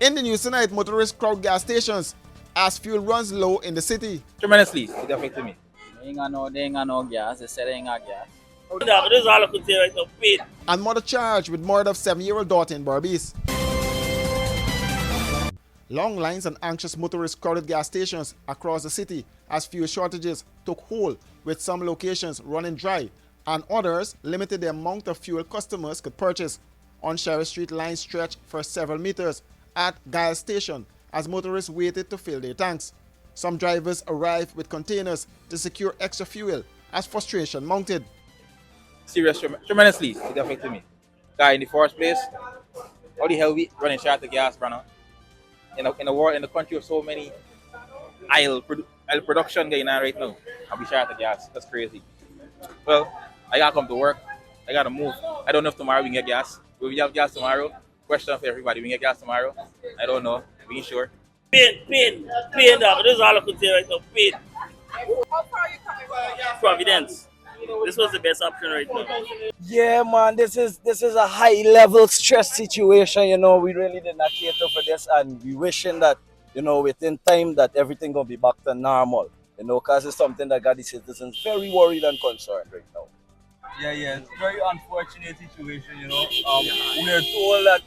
In the news tonight, motorists crowd gas stations as fuel runs low in the city. Tremendously, it affected me. They ain't got no gas. They said they ain't got gas. This is all I could say right now. Paid. And mother charged with murder of 7-year-old daughter in Berbice. Long lines and anxious motorists crowded gas stations across the city as fuel shortages took hold, with some locations running dry and others limited the amount of fuel customers could purchase. On Sheriff Street, lines stretched for several meters at gas station as motorists waited to fill their tanks. Some drivers arrived with containers to secure extra fuel as frustration mounted. Serious, tremendously, it affected me. Guy, in the first place, how the hell we running short of gas, brother? In the world, in the country of so many oil production going on right now, I'll be short of gas. That's crazy. Well, I gotta come to work. I gotta move. I don't know if tomorrow we can get gas. Will we have gas tomorrow? Question for everybody. We can get gas tomorrow? I don't know. We ain't sure. Paid. Dog. This is all I could say right now. Paid. How far are you coming from? Providence. This was the best option right now. Yeah, man, this is a high level stress situation. We really did not cater for this, and we wishing that within time that everything gonna be back to normal. Because it's something that got the citizens very worried and concerned right now. Yeah, it's a very unfortunate situation. We are told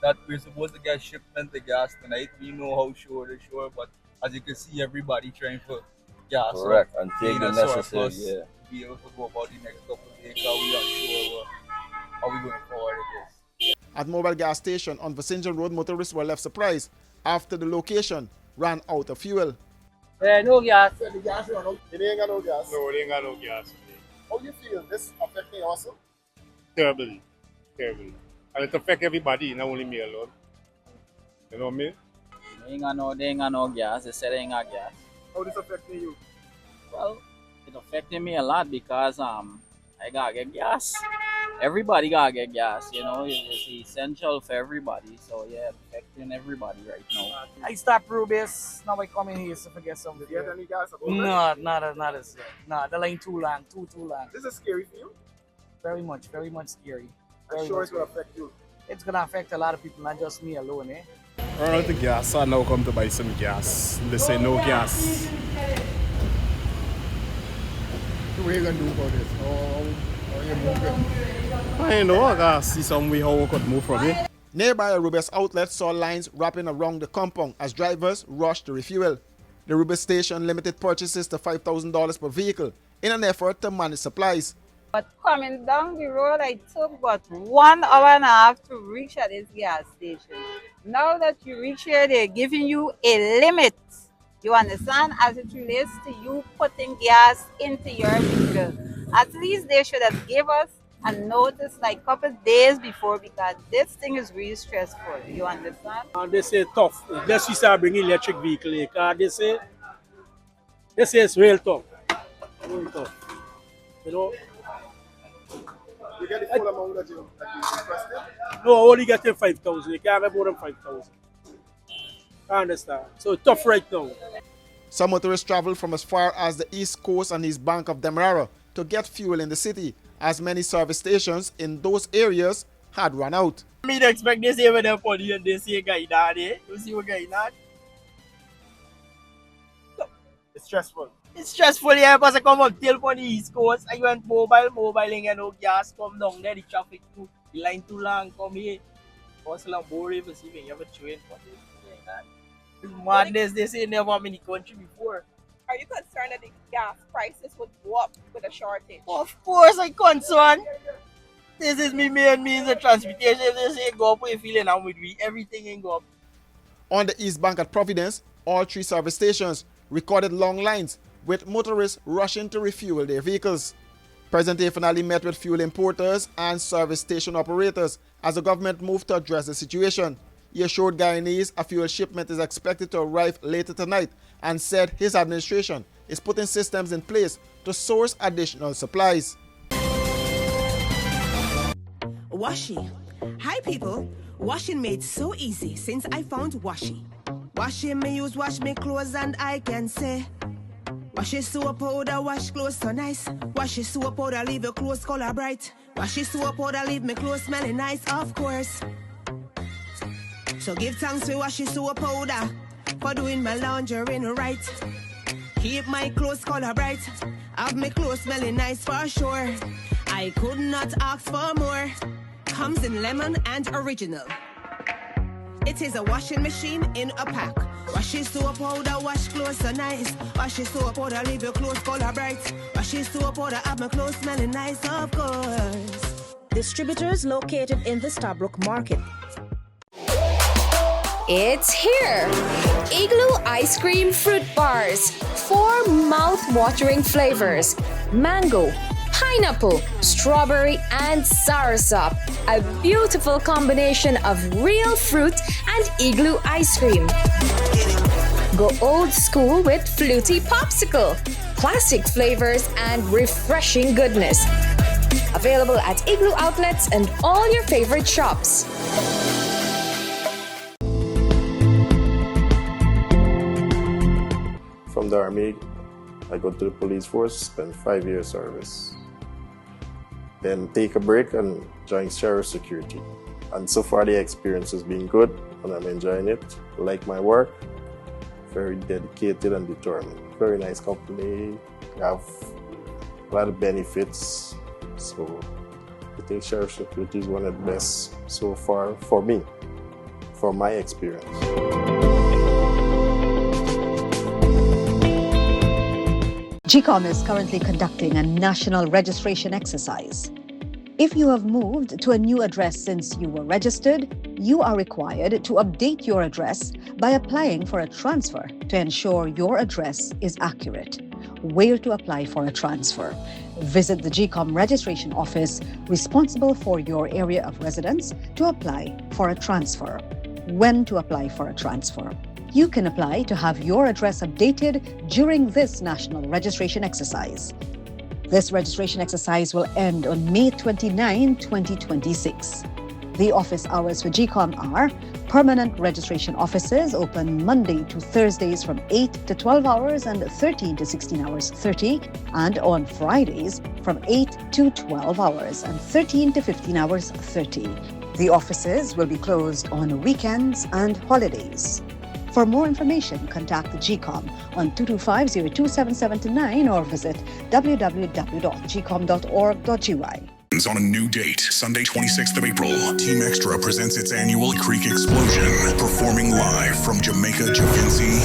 that we're supposed to get shipment of gas tonight. We know how sure they're sure, but as you can see, everybody trying for gas. Correct, and take the necessary. Yeah. Be able to go about the next couple of days because we aren't sure how we going forward with this. At Mobile gas station on Vicingal Road, motorists were left surprised after the location ran out of fuel. No gas. The gas run out. They ain't got no gas. No, they ain't got no gas. How do you feel? This affecting also? Terribly. And it affects everybody, not only me alone. You know what I mean? They ain't got no gas. They said they ain't got gas. How this affecting you? Well, it affected me a lot because I gotta get gas. Everybody gotta get gas, it's essential for everybody. So yeah, it's affecting everybody right now. I stop Ruimveldt, now I come in here to forget something. Do you get any gas? No, not as yet. No, the line too long. This is scary for you? Very much scary. I'm sure it's going to affect you. It's gonna affect a lot of people, not just me alone, eh? Run out of gas, I now come to buy some gas. They say no gas. What are you going to do about this? How are you moving? I know, I gotta see some way how we could move from here. Nearby a Berbice outlet saw lines wrapping around the compound as drivers rushed to refuel. The Berbice station limited purchases to $5,000 per vehicle in an effort to manage supplies. But coming down the road, I took about 1 hour and a half to reach at this gas station. Now that you reach here, they're giving you a limit. You understand? As it relates to you putting gas into your vehicle. At least they should have given us a notice like a couple days before, because this thing is really stressful. You understand? And they say tough. Unless we start bringing electric vehicle in, because they say it's real tough. Real tough. You get the full amount that you requested? No, only getting 5,000. You can't have more than 5,000. I understand. So it's tough right now. Some motorists traveled from as far as the east coast and east bank of Demerara to get fuel in the city, as many service stations in those areas had run out. Me expect this here when they're putting and they say guy down there. You see what guy not? It's stressful. It's stressful, yeah, because I come up till on the east coast. I went mobiling and no gas, come down there, the traffic too, the line too long, come here. It's like boring for see you have a train for this. It's madness, they say never been in the country before. Are you concerned that the gas prices would go up with a shortage? Of course I'm concerned. This is my main means of transportation. If they say go up, we're feeling I'm with me. Everything ain't go up. On the east bank at Providence, all 3 service stations recorded long lines with motorists rushing to refuel their vehicles. President finally met with fuel importers and service station operators as the government moved to address the situation. He assured Guyanese a fuel shipment is expected to arrive later tonight and said his administration is putting systems in place to source additional supplies. Washi. Hi people. Washing made so easy since I found Washi. Washing me use wash me clothes and I can say wash your soap powder, wash clothes so nice. Wash your soap powder, leave your clothes color bright. Wash your soap powder, leave me clothes smelling nice, of course. So give thanks to wash soap powder for doing my laundry right. Keep my clothes color bright. Have my clothes smelling nice for sure. I could not ask for more. Comes in lemon and original. It is a washing machine in a pack. Wash soap powder, wash clothes so nice. Wash soap powder, leave your clothes color bright. Wash soap powder, have my clothes smelling nice, of course. Distributors located in the Starbrook Market. It's here! Igloo Ice Cream Fruit Bars. 4 mouth-watering flavors. Mango, pineapple, strawberry, and soursop. A beautiful combination of real fruit and igloo ice cream. Go old school with fluty popsicle. Classic flavors and refreshing goodness. Available at Igloo outlets and all your favorite shops. From the Army, I go to the police force, spend 5 years service. Then take a break and join Sheriff Security. And so far the experience has been good and I'm enjoying it. I like my work, very dedicated and determined. Very nice company, have a lot of benefits. So I think Sheriff Security is one of the best so far for me, for my experience. GCOM is currently conducting a national registration exercise. If you have moved to a new address since you were registered, you are required to update your address by applying for a transfer to ensure your address is accurate. Where to apply for a transfer? Visit the GCOM registration office responsible for your area of residence to apply for a transfer. When to apply for a transfer? You can apply to have your address updated during this national registration exercise. This registration exercise will end on May 29, 2026. The office hours for GCOM are: permanent registration offices open Monday to Thursdays from 8 to 12 hours and 13 to 16 hours 30, and on Fridays from 8 to 12 hours and 13 to 15 hours 30. The offices will be closed on weekends and holidays. For more information, contact the GCOM on 225-027729 or visit www.gcom.org.gy. On a new date, Sunday 26th of April, Team Extra presents its annual Creek Explosion, performing live from Jamaica, Javinci.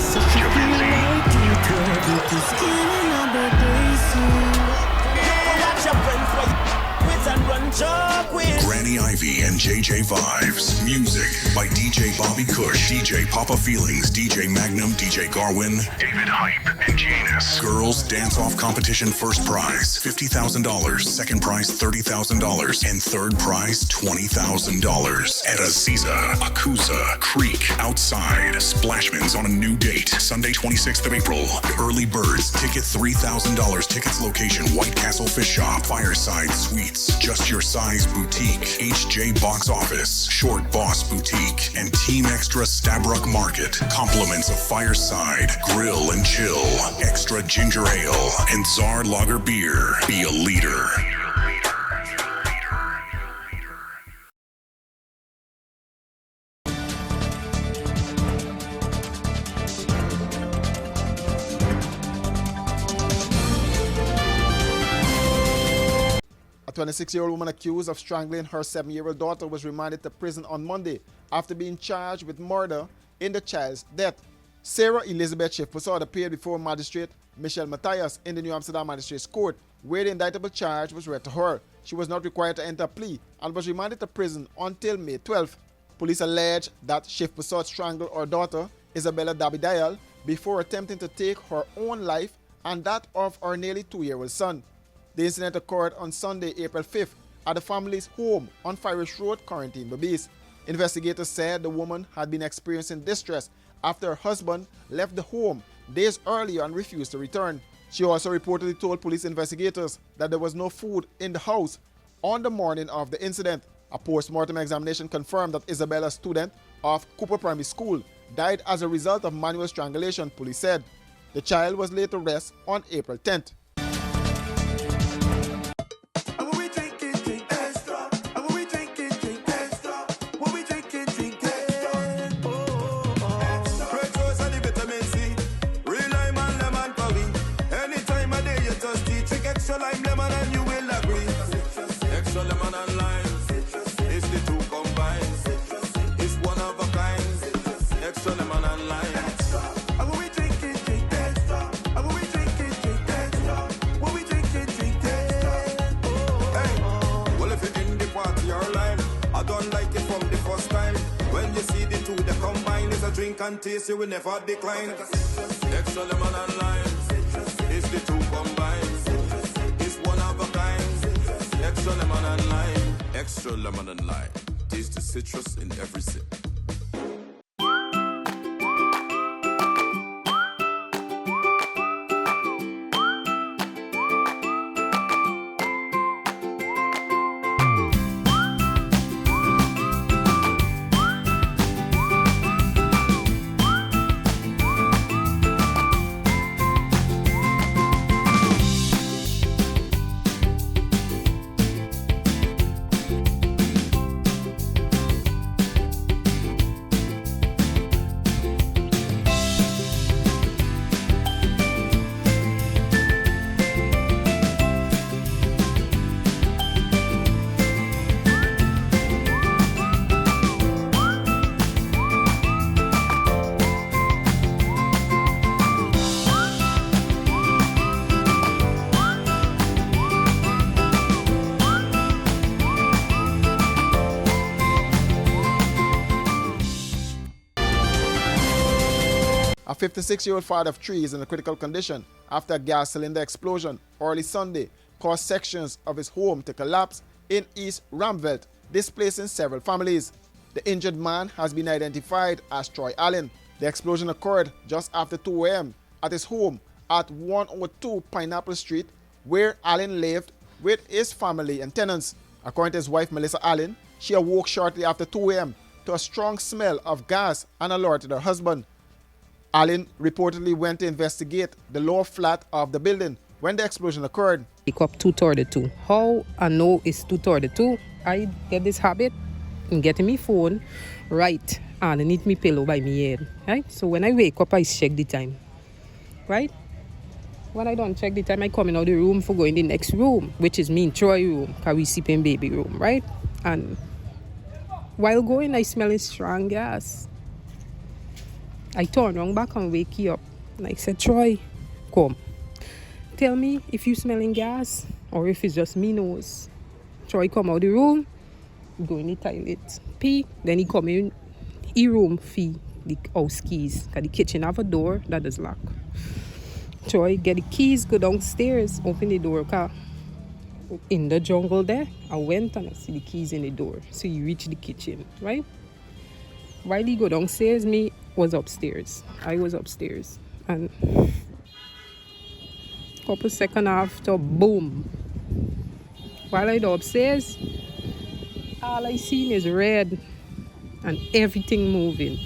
Granny Ivy and JJ Vibes. Music by DJ Bobby Kush, DJ Papa Feelings, DJ Magnum, DJ Garwin, David Hype, and Janus. Girls Dance-Off Competition first prize, $50,000. Second prize, $30,000. And third prize, $20,000. At Aziza, Akusa, Creek, Outside. Splashman's on a new date, Sunday 26th of April. Early birds, ticket $3,000. Tickets location, White Castle Fish Shop, Fireside Suites, Just Your Size Boutique, HJ Box Office, Short Boss Boutique, and Team Extra Stabrook Market. Compliments of Fireside, Grill and Chill, Extra Ginger Ale, and Czar Lager Beer. Be a leader. A 26-year-old woman accused of strangling her 7-year-old daughter was remanded to prison on Monday after being charged with murder in the child's death. Sarah Elizabeth Schiff-Posad appeared before Magistrate Michelle Matthias in the New Amsterdam Magistrates Court, where the indictable charge was read to her. She was not required to enter a plea and was remanded to prison until May 12th. Police allege that Schiff-Posad strangled her daughter, Isabella Dabidayal, before attempting to take her own life and that of her nearly 2-year-old son. The incident occurred on Sunday, April 5th, at the family's home on Firish Road, Quarantine, Berbice. Investigators said the woman had been experiencing distress after her husband left the home days earlier and refused to return. She also reportedly told police investigators that there was no food in the house on the morning of the incident. A post-mortem examination confirmed that Isabella, student of Cooper Primary School, died as a result of manual strangulation, police said. The child was laid to rest on April 10th. and taste, you will never decline. Extra lemon and lime. It's the two combined. It's one of a kind. Extra lemon and lime. Extra lemon and lime. Taste the citrus in every sip. A 56-year-old father of three is in a critical condition after a gas cylinder explosion early Sunday caused sections of his home to collapse in East Ruimveldt, displacing several families. The injured man has been identified as Troy Allen. The explosion occurred just after 2 a.m. at his home at 102 Pineapple Street, where Allen lived with his family and tenants. According to his wife, Melissa Allen, she awoke shortly after 2 a.m. to a strong smell of gas and alerted her husband. Allen reportedly went to investigate the lower flat of the building when the explosion occurred. Wake up 2:32. How I know it's 2:32? I get this habit in getting my phone right underneath my pillow by my head. Right? So when I wake up, I check the time. Right? When I don't check the time, I come in out the room for going in the next room, which is me and Troy room, because we sleep in baby room, right? And while going, I smelling strong gas. I turn around back and wake you up. And I said, Troy, come. Tell me if you smelling gas or if it's just me nose. Troy come out the room, go in the toilet, pee. Then he come in, he room fee the house keys. Because the kitchen have a door that is locked. Troy get the keys, go downstairs, open the door. Cause in the jungle there, I went and I see the keys in the door. So you reach the kitchen, right? While he go downstairs, me was upstairs. I was upstairs. And couple seconds after, boom. While I go upstairs, all I seen is red and everything moving.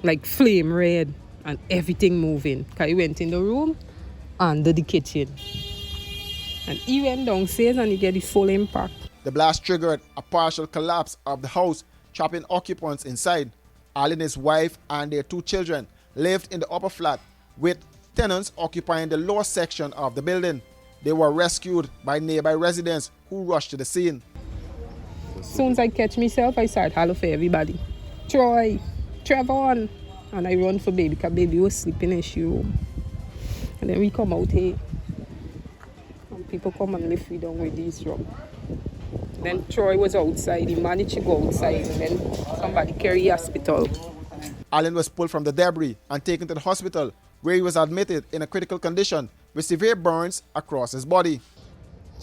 Like flame red and everything moving. I went in the room under the kitchen. And he went downstairs and he get the full impact. The blast triggered a partial collapse of the house, trapping occupants inside. Allen, his wife, and their 2 children lived in the upper flat, with tenants occupying the lower section of the building. They were rescued by nearby residents who rushed to the scene. As soon as I catch myself, I start holler for everybody. Troy, Trevor, and I run for baby, because baby was sleeping in she room. And then we come out here, and people come and lift me down with these drugs. Then Troy was outside. He managed to go outside, and then somebody carry hospital. Allen was pulled from the debris and taken to the hospital, where he was admitted in a critical condition with severe burns across his body.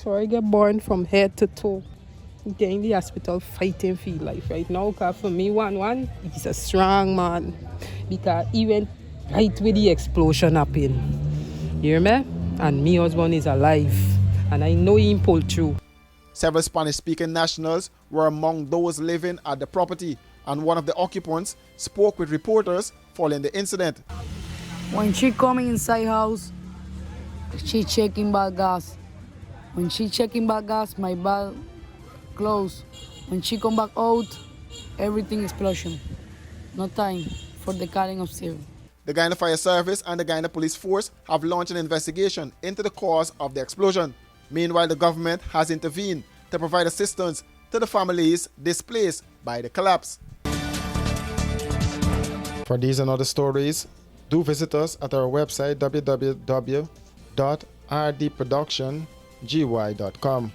Troy get burned from head to toe. He's in the hospital fighting for his life right now. Because for me, he's a strong man. Because he went right with the explosion happened. You hear me? And my husband is alive. And I know he pulled through. Several Spanish-speaking nationals were among those living at the property, and one of the occupants spoke with reporters following the incident. When she coming inside house, she checking back gas. When she checking back gas, my bag closed. When she come back out, everything explosion. No time for the cutting of steel. The Guyana Fire Service and the Guyana Police Force have launched an investigation into the cause of the explosion. Meanwhile, the government has intervened to provide assistance to the families displaced by the collapse. For these and other stories, do visit us at our website www.rdproductiongy.com.